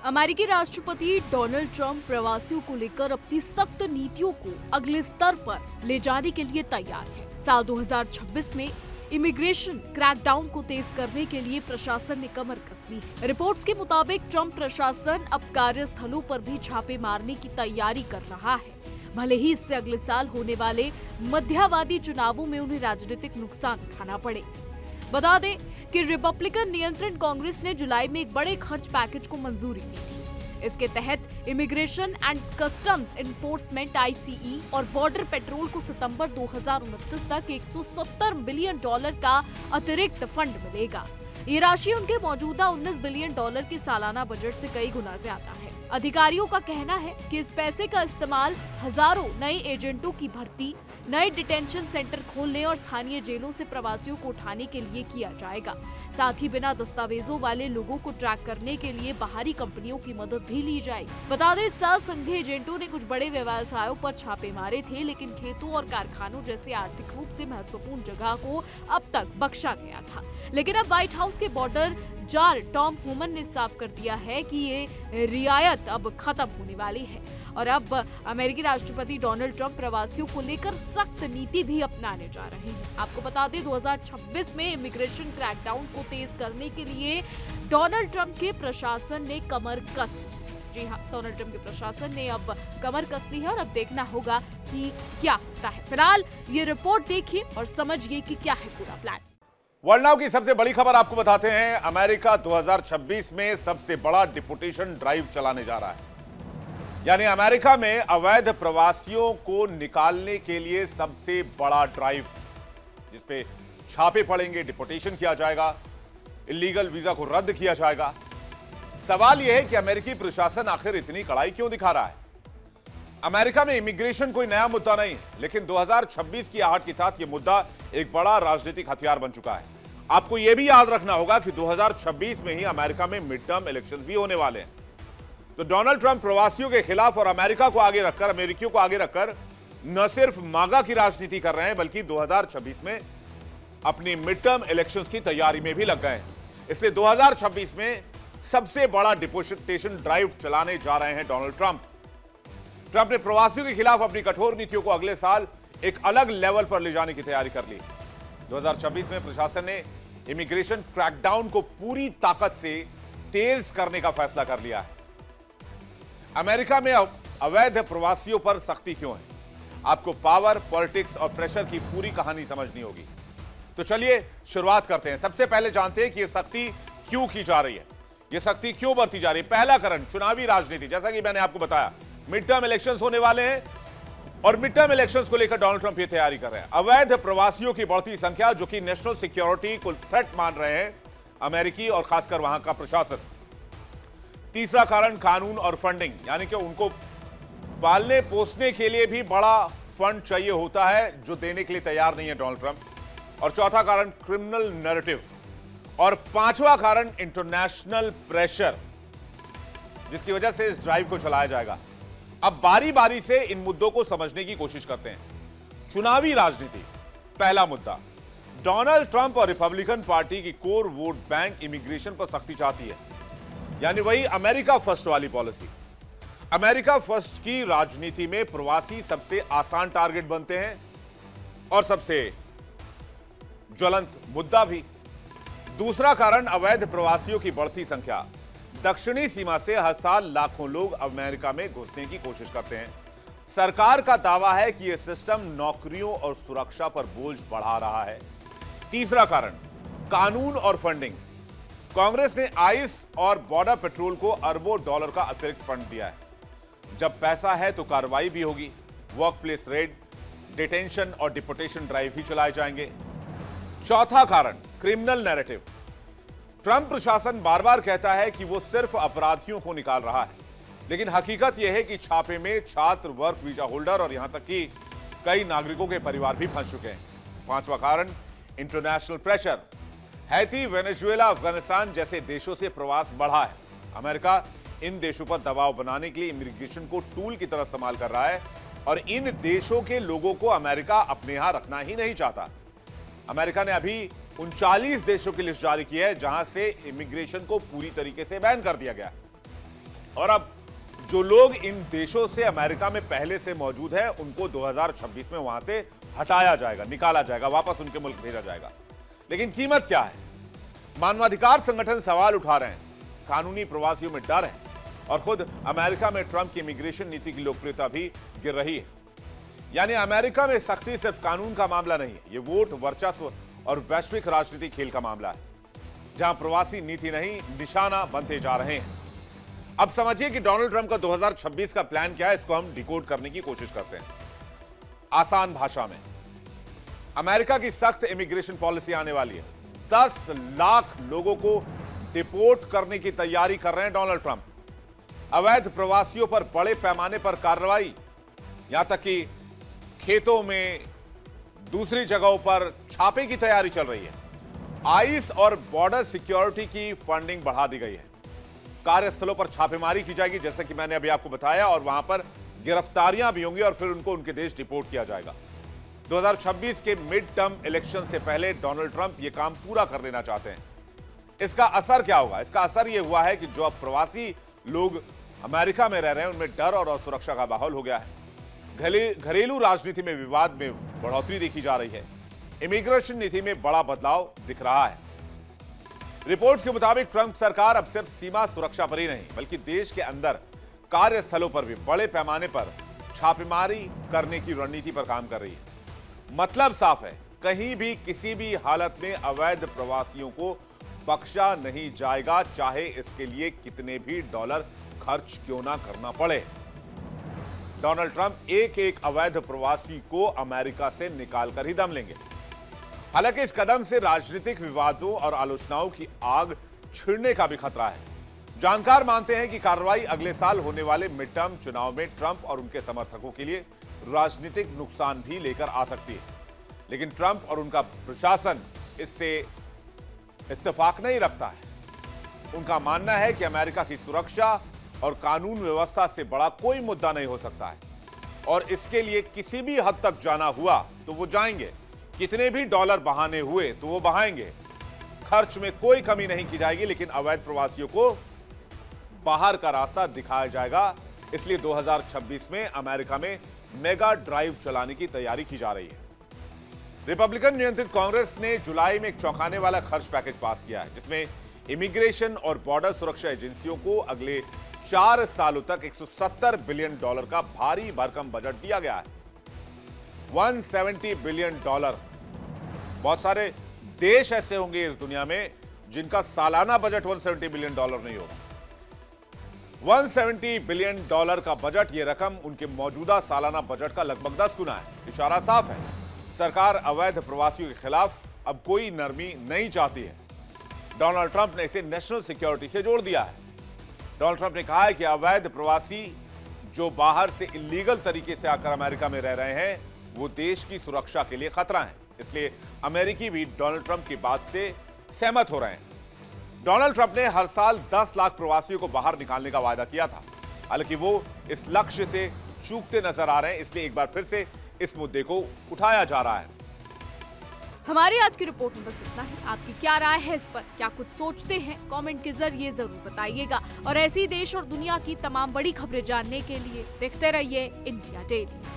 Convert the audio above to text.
अमेरिकी राष्ट्रपति Donald Trump प्रवासियों को लेकर अपनी सख्त नीतियों को अगले स्तर पर ले जाने के लिए तैयार है। साल 2026 में इमिग्रेशन क्रैकडाउन को तेज करने के लिए प्रशासन ने कमर कस ली है। रिपोर्ट्स के मुताबिक ट्रंप प्रशासन अब कार्यस्थलों पर भी छापे मारने की तैयारी कर रहा है, भले ही इससे अगले साल होने वाले मध्यावधि चुनावों में उन्हें राजनीतिक नुकसान उठाना पड़े। बता दें कि रिपब्लिकन नियंत्रण कांग्रेस ने जुलाई में एक बड़े खर्च पैकेज को मंजूरी दी थी। इसके तहत immigration and customs enforcement (ICE) और बॉर्डर पेट्रोल को सितंबर 2029 तक $170 बिलियन का अतिरिक्त फंड मिलेगा। ये राशि उनके मौजूदा $19 बिलियन के सालाना बजट से कई गुना ज्यादा है। अधिकारियों का कहना है कि इस पैसे का इस्तेमाल हजारों नए एजेंटों की भर्ती, नए डिटेंशन सेंटर खोलने और स्थानीय जेलों से प्रवासियों को उठाने के लिए किया जाएगा। साथ ही बिना दस्तावेजों वाले लोगों को ट्रैक करने के लिए बाहरी कंपनियों की मदद भी ली जाएगी। बता दें, इस साल संघीय एजेंटों ने कुछ बड़े व्यवसायों पर छापे मारे थे, लेकिन खेतों और कारखानों जैसे आर्थिक रूप से महत्वपूर्ण जगह को अब तक बख्शा गया था। लेकिन अब व्हाइट हाउस के बॉर्डर जार टॉम होमन ने साफ कर दिया है कि ये रियायत अब खत्म होने वाली है और अब अमेरिकी राष्ट्रपति डोनाल्ड ट्रंप प्रवासियों को लेकर सख्त नीति भी अपनाने जा रहे हैं। आपको बता दें, 2026 में इमिग्रेशन क्रैकडाउन को तेज करने के लिए डोनाल्ड ट्रंप के प्रशासन ने कमर कस ली। जी हाँ, डोनाल्ड ट्रंप के प्रशासन ने अब कमर कस ली है और अब देखना होगा कि क्या होता है। फिलहाल ये रिपोर्ट देखिए और समझिए कि क्या है पूरा प्लान। वर्ल्ड नाउ की सबसे बड़ी खबर आपको बताते हैं। अमेरिका 2026 में सबसे बड़ा डिपोटेशन ड्राइव चलाने जा रहा है। यानी अमेरिका में अवैध प्रवासियों को निकालने के लिए सबसे बड़ा ड्राइव, जिसपे छापे पड़ेंगे, डिपोटेशन किया जाएगा, इलीगल वीजा को रद्द किया जाएगा। सवाल यह है कि अमेरिकी प्रशासन आखिर इतनी कड़ाई क्यों दिखा रहा है। अमेरिका में इमिग्रेशन कोई नया मुद्दा नहीं, लेकिन 2026 की आहट के साथ यह मुद्दा एक बड़ा राजनीतिक हथियार बन चुका है। आपको यह भी याद रखना होगा कि 2026 में ही अमेरिका में मिड टर्म इलेक्शंस भी होने वाले हैं। तो डोनाल्ड ट्रंप प्रवासियों के खिलाफ और अमेरिका को आगे रखकर, अमेरिकियों को आगे रखकर न सिर्फ मागा की राजनीति कर रहे हैं, बल्कि 2026 में अपनी मिड टर्म इलेक्शंस की तैयारी में भी लग गए हैं। इसलिए 2026 में सबसे बड़ा डिपोटेशन ड्राइव चलाने जा रहे हैं डोनाल्ड ट्रंप। ट्रंप ने प्रवासियों के खिलाफ अपनी कठोर नीतियों को अगले साल एक अलग लेवल पर ले जाने की तैयारी कर ली। 2026 में प्रशासन ने इमिग्रेशन क्रैकडाउन को पूरी ताकत से तेज करने का फैसला कर लिया है। अमेरिका में अवैध प्रवासियों पर सख्ती क्यों है? आपको पावर, पॉलिटिक्स और प्रेशर की पूरी कहानी समझनी होगी। तो चलिए शुरुआत करते हैं। सबसे पहले जानते हैं कि यह सख्ती क्यों की जा रही है, यह सख्ती क्यों बरती जा रही है। पहला कारण चुनावी राजनीति। जैसा कि मैंने आपको बताया, मिड टर्म इलेक्शंस होने वाले हैं और मिड टर्म इलेक्शंस को लेकर डोनाल्ड ट्रंप ये तैयारी कर रहे हैं। अवैध प्रवासियों की बढ़ती संख्या, जो कि नेशनल सिक्योरिटी को थ्रेट मान रहे हैं अमेरिकी और खासकर वहां का प्रशासन। तीसरा कारण कानून और फंडिंग, यानी कि उनको पालने पोसने के लिए भी बड़ा फंड चाहिए होता है, जो देने के लिए तैयार नहीं है डोनाल्ड ट्रंप। और चौथा कारण क्रिमिनल नैरेटिव। और पांचवा कारण इंटरनेशनल प्रेशर, जिसकी वजह से इस ड्राइव को चलाया जाएगा। अब बारी बारी से इन मुद्दों को समझने की कोशिश करते हैं। चुनावी राजनीति, पहला मुद्दा। डोनाल्ड ट्रंप और रिपब्लिकन पार्टी की कोर वोट बैंक इमिग्रेशन पर सख्ती चाहती है, यानी वही अमेरिका फर्स्ट वाली पॉलिसी। अमेरिका फर्स्ट की राजनीति में प्रवासी सबसे आसान टारगेट बनते हैं और सबसे ज्वलंत मुद्दा भी। दूसरा कारण अवैध प्रवासियों की बढ़ती संख्या। दक्षिणी सीमा से हर साल लाखों लोग अमेरिका में घुसने की कोशिश करते हैं। सरकार का दावा है कि यह सिस्टम नौकरियों और सुरक्षा पर बोझ बढ़ा रहा है। तीसरा कारण कानून और फंडिंग। कांग्रेस ने आइस और बॉर्डर पेट्रोल को अरबों डॉलर का अतिरिक्त फंड दिया है। जब पैसा है तो कार्रवाई भी होगी। वर्क प्लेस रेड, डिटेंशन और डिपोटेशन ड्राइव भी चलाए जाएंगे। चौथा कारण क्रिमिनल नैरेटिव। ट्रंप प्रशासन बार बार कहता है कि वो सिर्फ अपराधियों को निकाल रहा है, लेकिन हकीकत यह है कि छापे में छात्र, वर्क वीजा होल्डर और यहां तक कि कई नागरिकों के परिवार भी फंस चुके हैं। पांचवा कारण international pressure. Haiti, Venezuela, Afghanistan जैसे देशों से प्रवास बढ़ा है। अमेरिका इन देशों पर दबाव बनाने के लिए इमिग्रेशन को टूल की तरह इस्तेमाल कर रहा है और इन देशों के लोगों को अमेरिका अपने यहां रखना ही नहीं चाहता। अमेरिका ने अभी 39 देशों की लिस्ट जारी की है जहां से इमिग्रेशन को पूरी तरीके से बैन कर दिया गया। और अब जो लोग इन देशों से अमेरिका में पहले से मौजूद है उनको 2026 में वहां से हटाया जाएगा, निकाला जाएगा, वापस उनके मुल्क भेजा जाएगा। लेकिन कीमत क्या है? मानवाधिकार संगठन सवाल उठा रहे हैं, कानूनी प्रवासियों में डर है और खुद अमेरिका में ट्रंप की इमिग्रेशन नीति की लोकप्रियता भी गिर रही है। यानी अमेरिका में सख्ती सिर्फ कानून का मामला नहीं है, ये वोट, वर्चस्व और वैश्विक राजनीतिक खेल का मामला है, जहां प्रवासी नीति नहीं निशाना बनते जा रहे हैं। अब समझिए कि डोनाल्ड ट्रंप का 2026 का प्लान क्या है, इसको हम डिकोड करने की कोशिश करते हैं आसान भाषा में। अमेरिका की सख्त इमिग्रेशन पॉलिसी आने वाली है। 10 लाख लोगों को डिपोर्ट करने की तैयारी कर रहे हैं डोनाल्ड ट्रंप। अवैध प्रवासियों पर बड़े पैमाने पर कार्रवाई, यहां तक कि खेतों में, दूसरी जगहों पर छापे की तैयारी चल रही है। आइस और बॉर्डर सिक्योरिटी की फंडिंग बढ़ा दी गई है। कार्यस्थलों पर छापेमारी की जाएगी, जैसे कि मैंने अभी आपको बताया, और वहां पर गिरफ्तारियां भी होंगी और फिर उनको उनके देश डिपोर्ट किया जाएगा। 2026 के मिड टर्म इलेक्शन से पहले डोनाल्ड ट्रंप यह काम पूरा कर लेना चाहते हैं। इसका असर क्या होगा? इसका असर यह हुआ है कि जो अब प्रवासी लोग अमेरिका में रह रहे हैं उनमें डर और असुरक्षा का माहौल हो गया है। घरेलू राजनीति में विवाद में बढ़ोतरी देखी जा रही है। इमिग्रेशन नीति में बड़ा बदलाव दिख रहा है। रिपोर्ट्स के मुताबिक ट्रंप सरकार अब सिर्फ सीमा सुरक्षा पर ही नहीं बल्कि देश के अंदर कार्यस्थलों पर भी बड़े पैमाने पर छापेमारी करने की रणनीति पर काम कर रही है। मतलब साफ है, कहीं भी किसी भी हालत में अवैध प्रवासियों को बख्शा नहीं जाएगा, चाहे इसके लिए कितने भी डॉलर खर्च क्यों ना करना पड़े। डोनाल्ड ट्रंप एक एक अवैध प्रवासी को अमेरिका से निकालकर ही दम लेंगे। हालांकि इस कदम से राजनीतिक विवादों और आलोचनाओं की आग छिड़ने का भी खतरा है। जानकार मानते हैं कि कार्रवाई अगले साल होने वाले मिड टर्म चुनाव में ट्रंप और उनके समर्थकों के लिए राजनीतिक नुकसान भी लेकर आ सकती है। लेकिन ट्रंप और उनका प्रशासन इससे इत्तेफाक नहीं रखता है। उनका मानना है कि अमेरिका की सुरक्षा और कानून व्यवस्था से बड़ा कोई मुद्दा नहीं हो सकता है और इसके लिए किसी भी हद तक जाना हुआ तो वो जाएंगे, कितने भी डॉलर बहाने हुए तो वो बहाएंगे। खर्च में कोई कमी नहीं की जाएगी, लेकिन अवैध प्रवासियों को बाहर का रास्ता दिखाया जाएगा। इसलिए 2026 में अमेरिका में मेगा ड्राइव चलाने की तैयारी की जा रही है। रिपब्लिकन नियंत्रित कांग्रेस ने जुलाई में एक चौंकाने वाला खर्च पैकेज पास किया है, जिसमें इमिग्रेशन और बॉर्डर सुरक्षा एजेंसियों को अगले 4 सालों तक $170 बिलियन का भारी भरकम बजट दिया गया है। $170 बिलियन। बहुत सारे देश ऐसे होंगे इस दुनिया में जिनका सालाना बजट $170 बिलियन नहीं होगा। $170 बिलियन का बजट, यह रकम उनके मौजूदा सालाना बजट का लगभग 10 गुना है। इशारा साफ है, सरकार अवैध प्रवासियों के खिलाफ अब कोई नरमी नहीं चाहती है। डोनाल्ड ट्रंप ने इसे नेशनल सिक्योरिटी से जोड़ दिया है। डोनाल्ड ट्रंप ने कहा है कि अवैध प्रवासी जो बाहर से इलीगल तरीके से आकर अमेरिका में रह रहे हैं वो देश की सुरक्षा के लिए खतरा है। इसलिए अमेरिकी भी डोनाल्ड ट्रंप की बात से सहमत हो रहे हैं। डोनाल्ड ट्रंप ने हर साल 10 लाख प्रवासियों को बाहर निकालने का वादा किया था। हालांकि वो इस लक्ष्य से चूकते नजर आ रहे हैं, इसलिए एक बार फिर से इस मुद्दे को उठाया जा रहा है। हमारी आज की रिपोर्ट में बस इतना ही। आपकी क्या राय है इस पर? क्या कुछ सोचते हैं? कमेंट के जरिए जरूर बताइएगा। और ऐसी देश और दुनिया की तमाम बड़ी खबरें जानने के लिए देखते रहिए इंडिया डेली।